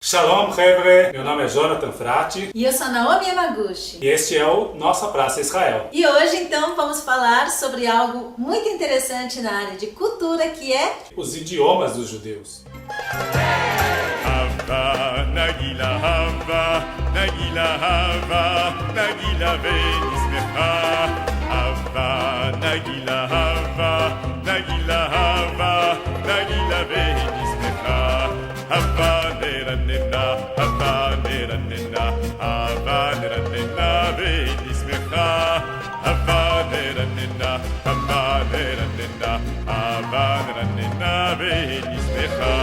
Shalom, Hebre! Meu nome é Jonathan Frati. E eu sou Naomi Yamaguchi. E este é o Nossa Praça Israel. E hoje, então, vamos falar sobre algo muito interessante na área de cultura, que é os idiomas dos judeus. Hava, Nagila Hava, Nagila Hava, Nagila Venismecha. Hava, Nagila Hava, Nagila Hava, Nagila Venismecha. Hava, Neranena, Hava, Neranena, Hava, Neranena, Venismecha. Hava, Neranena, Hava, Neranena, Hava, Neranena, Venismecha.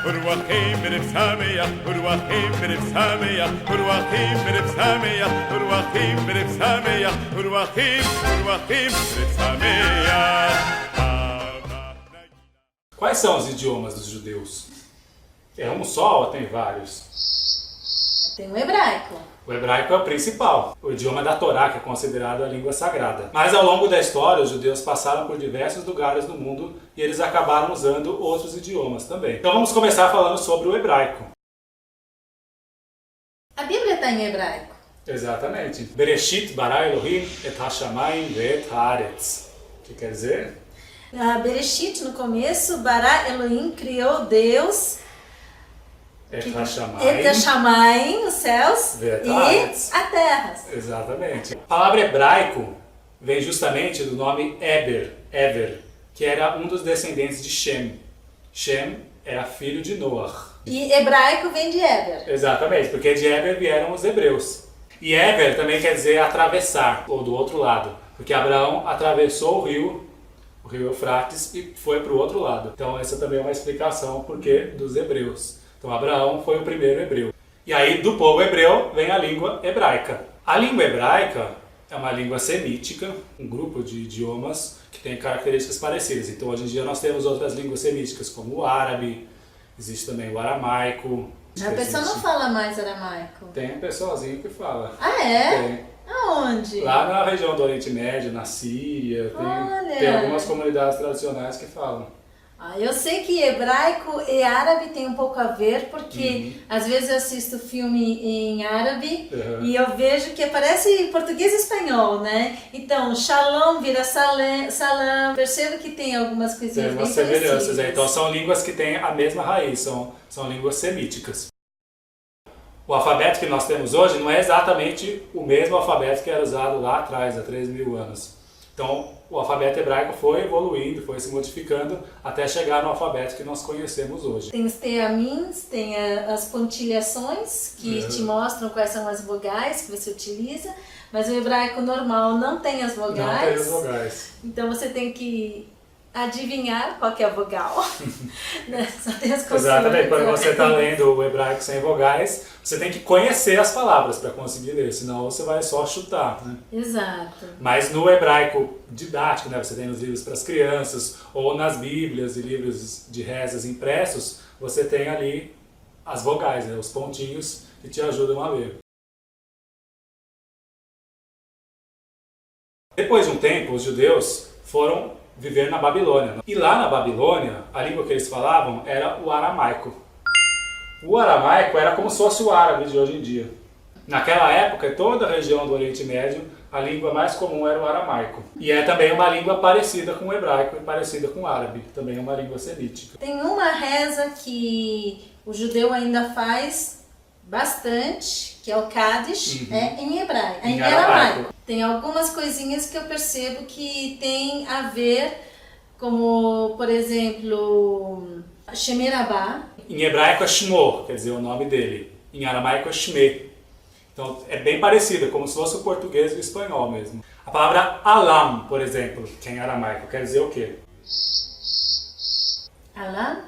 Uruachim b'nefsamea, Uruachim b'nefsamea, Uruachim b'nefsamea, Uruachim b'nefsamea, Uruachim b'nefsamea. Quais são os idiomas dos judeus? É um só ou tem vários? tem o hebraico. O hebraico é o principal, o idioma da Torá, que é considerado a língua sagrada. Mas ao longo da história, os judeus passaram por diversos lugares do mundo e eles acabaram usando outros idiomas também. Então vamos começar falando sobre o hebraico. A Bíblia está em hebraico. Exatamente. Bereshit bara Elohim et hashamayim ve'et haaretz. O que quer dizer? Bereshit, no começo, bara Elohim criou Deus, Et Et Hashamayim, os céus, Ve'et e haaretz. a terra. Exatamente. A palavra hebraico vem justamente do nome Eber, que era um dos descendentes de Shem. Shem era filho de Noah. E hebraico vem de Eber. Exatamente, porque de Eber vieram os hebreus. E Eber também quer dizer atravessar, ou do outro lado, porque Abraão atravessou o rio Eufrates, e foi para o outro lado. Então essa também é uma explicação porque dos hebreus. Então Abraão foi o primeiro hebreu. E aí do povo hebreu vem a língua hebraica. A língua hebraica é uma língua semítica, um grupo de idiomas que tem características parecidas. Então hoje em dia nós temos outras línguas semíticas, como o árabe, existe também o aramaico. A pessoa não fala mais aramaico. Tem um pessoalzinho que fala. Ah, é? Tem. Aonde? Lá na região do Oriente Médio, na Síria, tem algumas comunidades tradicionais que falam. Eu sei que hebraico e árabe tem um pouco a ver, porque às vezes eu assisto filme em árabe e eu vejo que parece português e espanhol, né? Então, shalom vira salam. Percebo que tem algumas coisinhas Tem umas bem semelhanças. parecidas. Então são línguas que têm a mesma raiz, são línguas semíticas. O alfabeto que nós temos hoje não é exatamente o mesmo alfabeto que era usado lá atrás, há 3.000 anos. Então, o alfabeto hebraico foi evoluindo, foi se modificando até chegar no alfabeto que nós conhecemos hoje. Tem os teamins, tem as pontilhações que te mostram quais são as vogais que você utiliza, mas o hebraico normal não tem as vogais. Não tem as vogais. Então você tem que adivinhar qual que é a vogal. Só tem as consoantes. Exatamente, quando você está lendo o hebraico sem vogais, você tem que conhecer as palavras para conseguir ler, senão você vai só chutar, né? Exato. Mas no hebraico didático, né, você tem nos livros para as crianças, ou nas bíblias e livros de rezas impressos, você tem ali as vogais, né, os pontinhos que te ajudam a ler. Depois de um tempo, os judeus foram viver na Babilônia. E lá na Babilônia, a língua que eles falavam era o aramaico. O aramaico era como se fosse o árabe de hoje em dia. Naquela época, em toda a região do Oriente Médio, a língua mais comum era o aramaico. E é também uma língua parecida com o hebraico e parecida com o árabe. Também é uma língua semítica. Tem uma reza que o judeu ainda faz bastante, que é o Kaddish, em hebraico, em aramaico. Tem algumas coisinhas que eu percebo que tem a ver, como, por exemplo, Shemerabá. Em hebraico é Shmo, quer dizer, o nome dele. Em aramaico é Shme. Então é bem parecido, como se fosse o português e o espanhol mesmo. A palavra Alam, por exemplo, que é em aramaico, quer dizer o quê? Alam?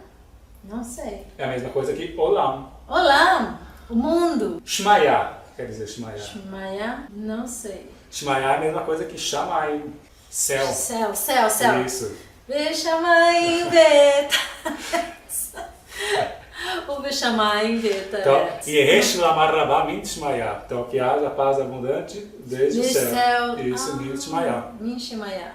Não sei. É a mesma coisa que Olam. Olam, o mundo. Shmaya, quer dizer Shmaya. Shmaya, não sei. Shmaya é a mesma coisa que Shamayim, céu. Céu. Isso. Beshamayim Betaretz. O Beshamayim Betaretz. Então, Yehesh Lamar Rabá Min Shmaya. Então, que haja paz abundante desde o céu. Isso, Min Shmaya. Min Shmaya.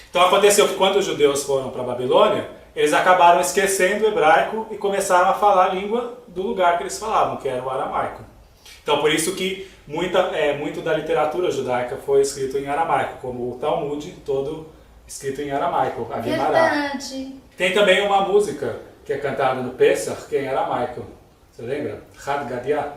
Então, aconteceu que quando os judeus foram para a Babilônia, eles acabaram esquecendo o hebraico e começaram a falar a língua do lugar que eles falavam, que era o aramaico. Então por isso que muito da literatura judaica foi escrito em aramaico, como o Talmud, todo escrito em aramaico, a Guimará. Verdade. Tem também uma música que é cantada no Pesach, que é em aramaico. Você lembra? Had Gadia.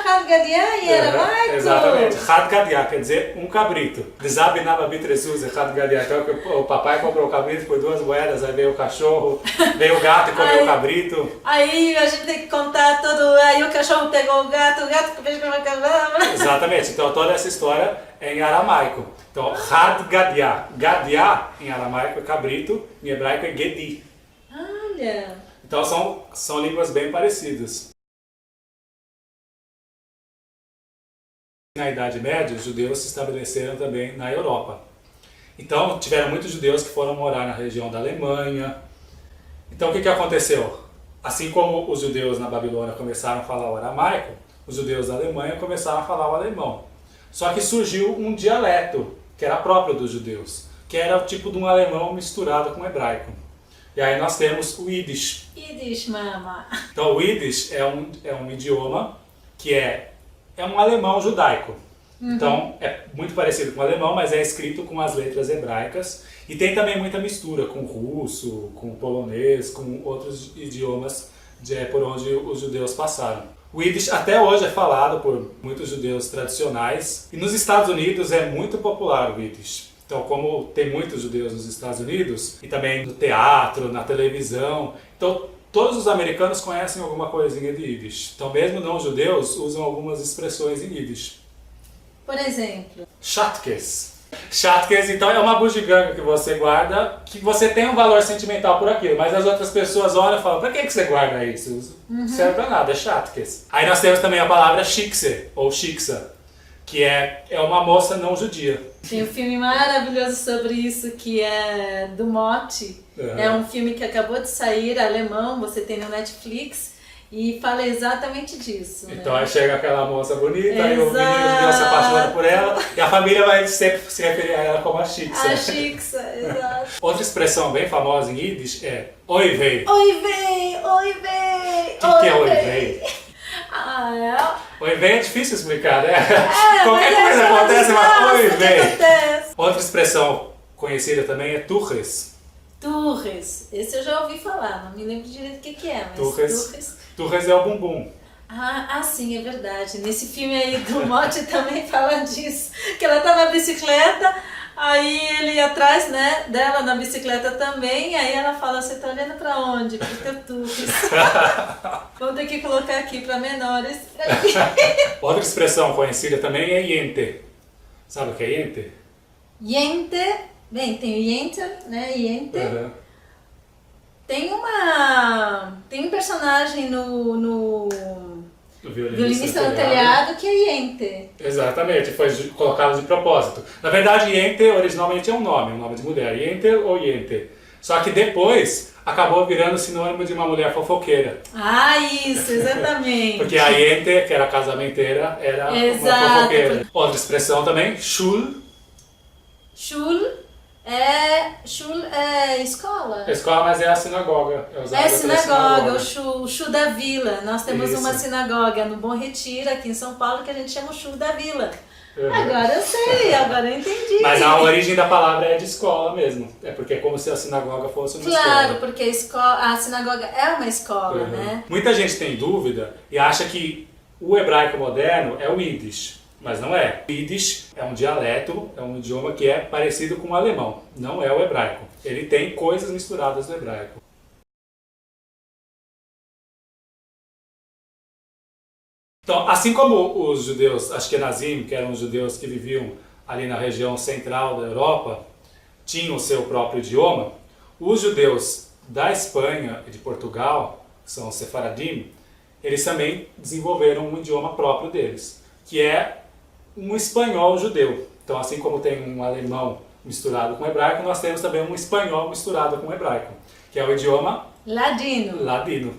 Had Gadia em aramaico? Exatamente. Had Gadia quer dizer um cabrito. Desabinaba bitresus e Had Gadia. Então o papai comprou o cabrito por 2 moedas, aí veio o cachorro, veio o gato e comeu o cabrito. Aí a gente tem que contar tudo. Aí o cachorro pegou o gato comeu o cachorro. Exatamente. Então toda essa história é em aramaico. Então Had Gadia. Gadia em aramaico é cabrito, em hebraico é Gedi. Olha. Então são línguas bem parecidas. Na Idade Média, os judeus se estabeleceram também na Europa. Então, tiveram muitos judeus que foram morar na região da Alemanha. Então, o que aconteceu? Assim como os judeus na Babilônia começaram a falar o aramaico, os judeus da Alemanha começaram a falar o alemão. Só que surgiu um dialeto, que era próprio dos judeus, que era o tipo de um alemão misturado com hebraico. E aí nós temos o Yiddish. Yiddish, mama. Então, o Yiddish é um idioma que é um alemão judaico. Então, é muito parecido com o alemão, mas é escrito com as letras hebraicas. E tem também muita mistura com o russo, com o polonês, com outros idiomas por onde os judeus passaram. O Yiddish até hoje é falado por muitos judeus tradicionais. E nos Estados Unidos é muito popular o Yiddish. Então, como tem muitos judeus nos Estados Unidos, e também no teatro, na televisão, então todos os americanos conhecem alguma coisinha de Yiddish. Então, mesmo não judeus, usam algumas expressões em Yiddish. Por exemplo? Shatkes. Shatkes, então, é uma bugiganga que você guarda, que você tem um valor sentimental por aquilo, mas as outras pessoas olham e falam, pra que você guarda isso? Não serve pra nada, é Shatkes. Aí nós temos também a palavra shikse, ou shiksa, que é uma moça não judia. Tem um filme maravilhoso sobre isso, que é do Motti. É um filme que acabou de sair, alemão, você tem no Netflix, e fala exatamente disso. Então né? aí chega aquela moça bonita, e o menino judeu se apaixona por ela, e a família vai sempre se referir a ela como a shiksa. A shiksa, exato. Outra expressão bem famosa em Yiddish é oi vei. Oi vei, oi vei. O que é oi vei? Oi vei é difícil explicar, né? Qualquer coisa acontece, mas oi vei. Outra expressão conhecida também é turres. Turres, esse eu já ouvi falar, não me lembro direito o que é, mas Turres é o bumbum. Sim, é verdade. Nesse filme aí do Motti também fala disso, que ela tá na bicicleta, aí ele atrás, né, dela na bicicleta também, aí ela fala, você tá olhando pra onde? Pro teu turres. Vamos ter que colocar aqui pra menores. Outra expressão conhecida também é yente. Sabe o que é yente? Yente, bem, tem o Yenter, né, Yente. Uhum. Tem um personagem no Violinista no Telhado que é Yente. Exatamente, foi colocado de propósito. Na verdade, Yente originalmente é um nome de mulher, Yente ou Yente. Só que depois acabou virando sinônimo de uma mulher fofoqueira. Isso, exatamente. Porque a Yente, que era a casamenteira, era uma fofoqueira. Outra expressão também, shul. Shul é escola? Escola, mas é a sinagoga. É sinagoga, o Shul da Vila. Nós temos Isso. uma sinagoga no Bom Retiro, aqui em São Paulo, que a gente chama o Shul da Vila. Uhum. Agora eu sei, agora eu entendi. Mas a origem da palavra é de escola mesmo. É porque é como se a sinagoga fosse uma escola. Claro, porque a sinagoga é uma escola, né? Muita gente tem dúvida e acha que o hebraico moderno é o Yiddish. Mas não é. O Yiddish é um dialeto, é um idioma que é parecido com o alemão. Não é o hebraico. Ele tem coisas misturadas no hebraico. Então, assim como os judeus Ashkenazim, que eram os judeus que viviam ali na região central da Europa, tinham o seu próprio idioma, os judeus da Espanha e de Portugal, que são os Sefaradim, eles também desenvolveram um idioma próprio deles, que é um espanhol judeu. Então, assim como tem um alemão misturado com hebraico, nós temos também um espanhol misturado com hebraico, que é o idioma ladino.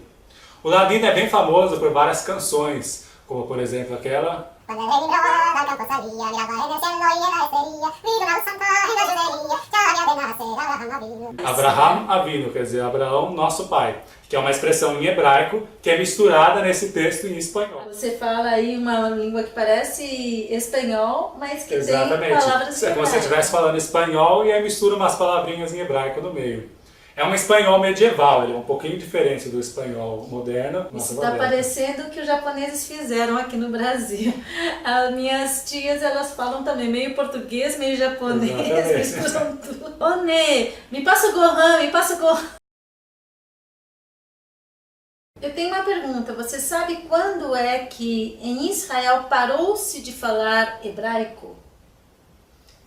O ladino é bem famoso por várias canções, como por exemplo aquela Quando ele rimbrò dal campo salia, mirava nel cielo e na esteria, vido na santa e na juderia, já havia de nascer Abraham Avinu. Abraham Avinu, quer dizer, Abraão, nosso pai, que é uma expressão em hebraico que é misturada nesse texto em espanhol. Você fala aí uma língua que parece espanhol, mas que Exatamente. tem palavras É como se você estivesse falando espanhol e aí mistura umas palavrinhas em hebraico no meio. É um espanhol medieval, ele é um pouquinho diferente do espanhol moderno. Isso está parecendo o que os japoneses fizeram aqui no Brasil. As minhas tias, elas falam também meio português, meio japonês, misturam tudo. Ô, Nê, me passa o Gohan, me passa o Gohan. Eu tenho uma pergunta, você sabe quando é que em Israel parou-se de falar hebraico?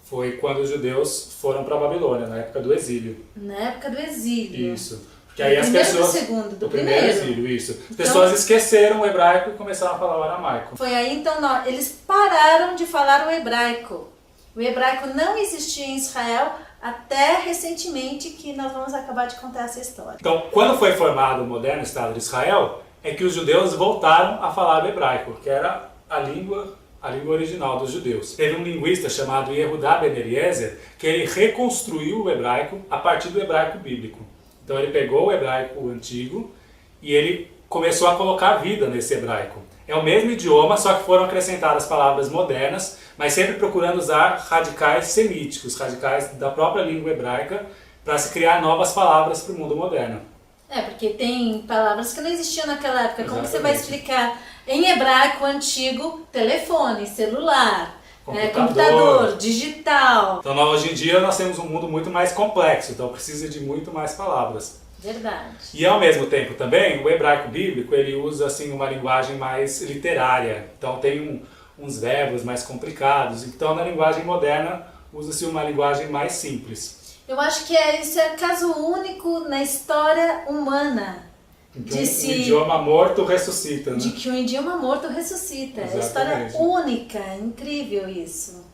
Foi quando os judeus foram para a Babilônia, na época do exílio. Na época do exílio. Isso. Porque aí do as primeiro pessoas... ou do segundo? Do primeiro primeiro. exílio, isso. As Então, pessoas esqueceram o hebraico e começaram a falar o aramaico. foi aí então, eles pararam de falar o hebraico. O hebraico não existia em Israel até recentemente, que nós vamos acabar de contar essa história. Então, quando foi formado o moderno Estado de Israel, é que os judeus voltaram a falar o hebraico, que era a língua original dos judeus. Teve um linguista chamado Yehudá Ben Eliezer que ele reconstruiu o hebraico a partir do hebraico bíblico. Então ele pegou o hebraico antigo e ele começou a colocar vida nesse hebraico. É o mesmo idioma, só que foram acrescentadas palavras modernas, mas sempre procurando usar radicais semíticos, radicais da própria língua hebraica, para se criar novas palavras para o mundo moderno. Porque tem palavras que não existiam naquela época. Como Exatamente. você vai explicar em hebraico antigo telefone, celular, computador, digital? Então hoje em dia nós temos um mundo muito mais complexo, então precisa de muito mais palavras. Verdade. E ao mesmo tempo também, o hebraico bíblico ele usa assim, uma linguagem mais literária, então tem uns verbos mais complicados, então na linguagem moderna usa-se uma linguagem mais simples. Eu acho que isso é caso único na história humana. Que um idioma morto ressuscita, né? De que um idioma morto ressuscita. Exatamente. É uma história única, incrível isso.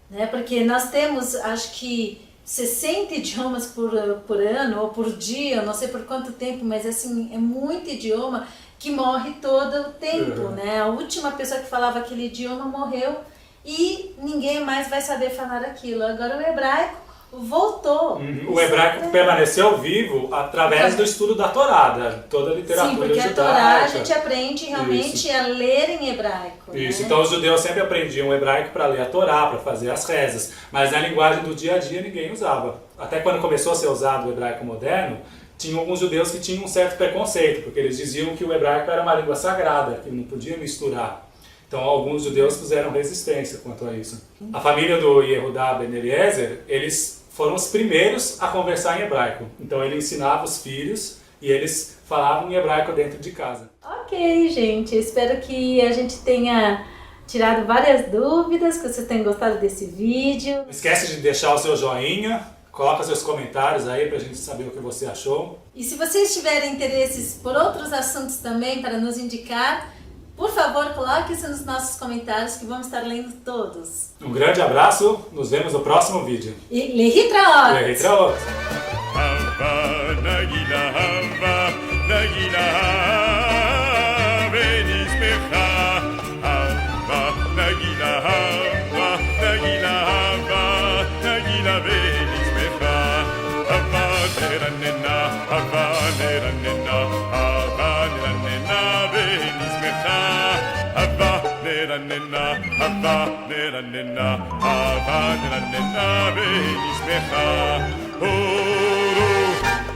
Né? Porque nós temos, acho que 60 idiomas por ano ou por dia, eu não sei por quanto tempo, mas assim, é muito idioma que morre todo o tempo. Né? A última pessoa que falava aquele idioma morreu e ninguém mais vai saber falar aquilo. Agora o hebraico voltou. O hebraico permaneceu vivo através do estudo da Torá, toda a literatura Sim, porque judaica. a Torá a gente aprende realmente a ler em hebraico. Isso, né? então os judeus sempre aprendiam hebraico para ler a Torá, para fazer as rezas, mas na linguagem do dia a dia ninguém usava. Até quando começou a ser usado o hebraico moderno, tinha alguns judeus que tinham um certo preconceito, porque eles diziam que o hebraico era uma língua sagrada, que não podia misturar. Então alguns judeus fizeram resistência quanto a isso. A família do Yehudá Ben Eliezer, eles foram os primeiros a conversar em hebraico. Então ele ensinava os filhos e eles falavam em hebraico dentro de casa. Ok, gente. Espero que a gente tenha tirado várias dúvidas, que você tenha gostado desse vídeo. Não esquece de deixar o seu joinha, coloca seus comentários aí pra gente saber o que você achou. E se vocês tiverem interesses por outros assuntos também para nos indicar, por favor, coloque isso nos nossos comentários que vamos estar lendo todos. Um grande abraço, nos vemos no próximo vídeo. E Lehitraot! Lehitraot! Hava, Nagila, Hava, Nagila, Venismecha. Hava, Nagila, Hava, Nagila, Hava, Nagila, Venismecha. Hava, Neranena, Hava, Neranena, Hava, Neranena, Venismecha. Hava, Neranena, Hava, Neranena, Hava, Neranena, Venismecha.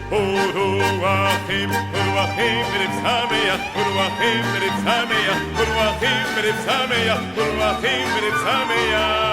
Uruachim, Uruachim, Ribsameya, Uruachim, Ribsameya, Uruachim, Ribsameya, Uruachim, Ribsameya.